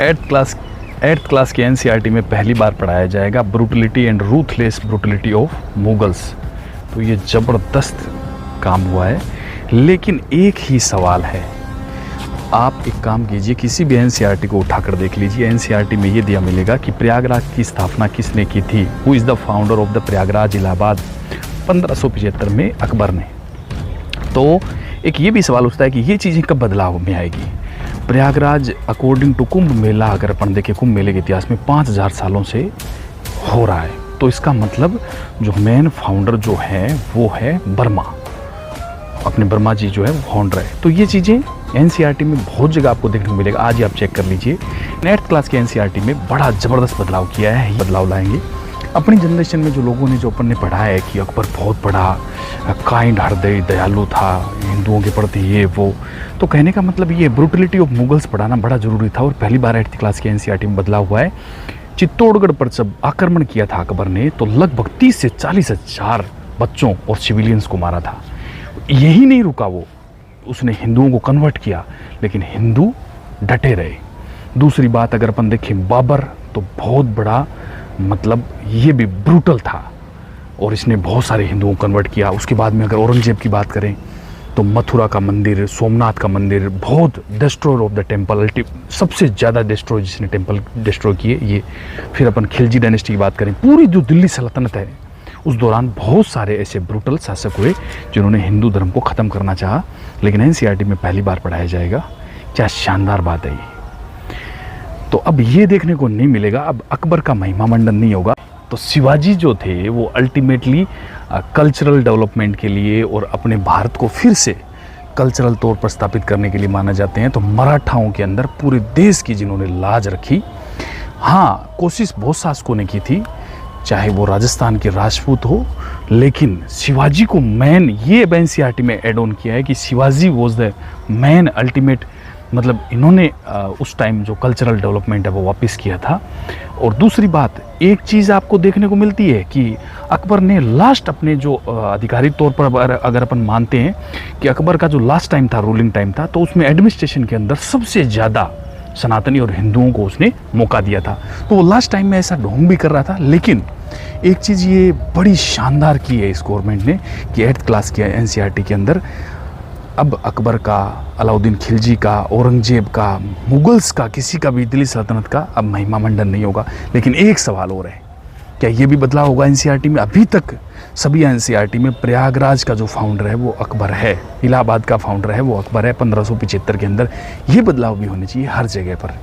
Eighth class के NCERT में पहली बार पढ़ाया जाएगा brutality and ruthless brutality of Mughals. तो ये ज़बरदस्त काम हुआ है। लेकिन एक ही सवाल है, आप एक काम कीजिए, किसी भी एनसीईआरटी को उठाकर देख लीजिए। एनसीईआरटी में ये दिया मिलेगा कि प्रयागराज की स्थापना किसने की थी, who is the founder of the Prayagraj Allahabad, 1575 में अकबर ने। तो एक ये भी सवाल उठता है कि ये चीज़ें कब बदलाव में आएगी। प्रयागराज अकॉर्डिंग टू कुंभ मेला, अगर अपन देखें कुंभ मेले के इतिहास में 5000 सालों से हो रहा है। तो इसका मतलब जो मेन फाउंडर जो है वो है बर्मा, अपने बर्मा जी जो है वो फाउंडर है। तो ये चीज़ें एनसीईआरटी में बहुत जगह आपको देखने को मिलेगा। आज ही आप चेक कर लीजिए, 9th क्लास के एनसीईआरटी में बड़ा ज़बरदस्त बदलाव किया है, बदलाव लाएंगे। अपनी जनरेशन में जो लोगों ने, जो अपन ने पढ़ा है कि अकबर बहुत बड़ा काइंड हृदय दयालु था हिंदुओं के प्रति, ये वो, तो कहने का मतलब ये ब्रूटलिटी ऑफ मुगल्स पढ़ाना बड़ा ज़रूरी था। और पहली बार 8th क्लास के एनसीईआरटी में बदलाव हुआ है। चित्तौड़गढ़ पर जब आक्रमण किया था अकबर ने, तो लगभग 30 से 40 हज़ार बच्चों और सिविलियंस को मारा था। यही नहीं रुका वो, उसने हिंदुओं को कन्वर्ट किया, लेकिन हिंदू डटे रहे। दूसरी बात अगर अपन देखें बाबर, तो बहुत बड़ा मतलब ये भी ब्रूटल था और इसने बहुत सारे हिंदुओं को कन्वर्ट किया। उसके बाद में अगर औरंगजेब की बात करें तो मथुरा का मंदिर, सोमनाथ का मंदिर, बहुत डिस्ट्रॉयर ऑफ द टेम्पल, सबसे ज़्यादा डिस्ट्रॉय जिसने टेम्पल डिस्ट्रॉय किए ये। फिर अपन खिलजी डायनेस्टी की बात करें, पूरी जो दिल्ली सल्तनत है उस दौरान बहुत सारे ऐसे ब्रूटल शासक हुए जिन्होंने हिंदू धर्म को ख़त्म करना चाहा। लेकिन एनसीईआरटी में पहली बार पढ़ाया जाएगा। क्या शानदार बात है ये। तो अब ये देखने को नहीं मिलेगा, अब अकबर का महिमा मंडन नहीं होगा। तो शिवाजी जो थे वो अल्टीमेटली कल्चरल डेवलपमेंट के लिए और अपने भारत को फिर से कल्चरल तौर पर स्थापित करने के लिए माने जाते हैं। तो मराठाओं के अंदर पूरे देश की जिन्होंने लाज रखी, हाँ कोशिश बहुत शासकों ने की थी, चाहे वो राजस्थान के राजपूत हो, लेकिन शिवाजी को मैन ये एनसीईआरटी में एड ऑन किया है कि Shivaji was the man ultimate, मतलब इन्होंने उस टाइम जो कल्चरल डेवलपमेंट है वो वापस किया था। और दूसरी बात, एक चीज़ आपको देखने को मिलती है कि अकबर ने लास्ट अपने जो आधिकारिक तौर पर अगर अपन मानते हैं कि अकबर का जो लास्ट टाइम था, रूलिंग टाइम था, तो उसमें एडमिनिस्ट्रेशन के अंदर सबसे ज़्यादा सनातनी और हिंदुओं को उसने मौका दिया था। तो वो लास्ट टाइम में ऐसा ढोंग भी कर रहा था। लेकिन एक चीज़ ये बड़ी शानदार की है इस गवर्नमेंट ने कि 8th क्लास के एनसीईआरटी के अंदर अब अकबर का, अलाउद्दीन खिलजी का, औरंगजेब का, मुगल्स का, किसी का भी दिल्ली सल्तनत का अब महिमा मंडन नहीं होगा। लेकिन एक सवाल और है, क्या ये भी बदलाव होगा एनसीईआरटी में? अभी तक सभी एनसीईआरटी में प्रयागराज का जो फाउंडर है वो अकबर है, इलाहाबाद का फाउंडर है वो अकबर है 1575 के अंदर। ये बदलाव भी होने चाहिए हर जगह पर।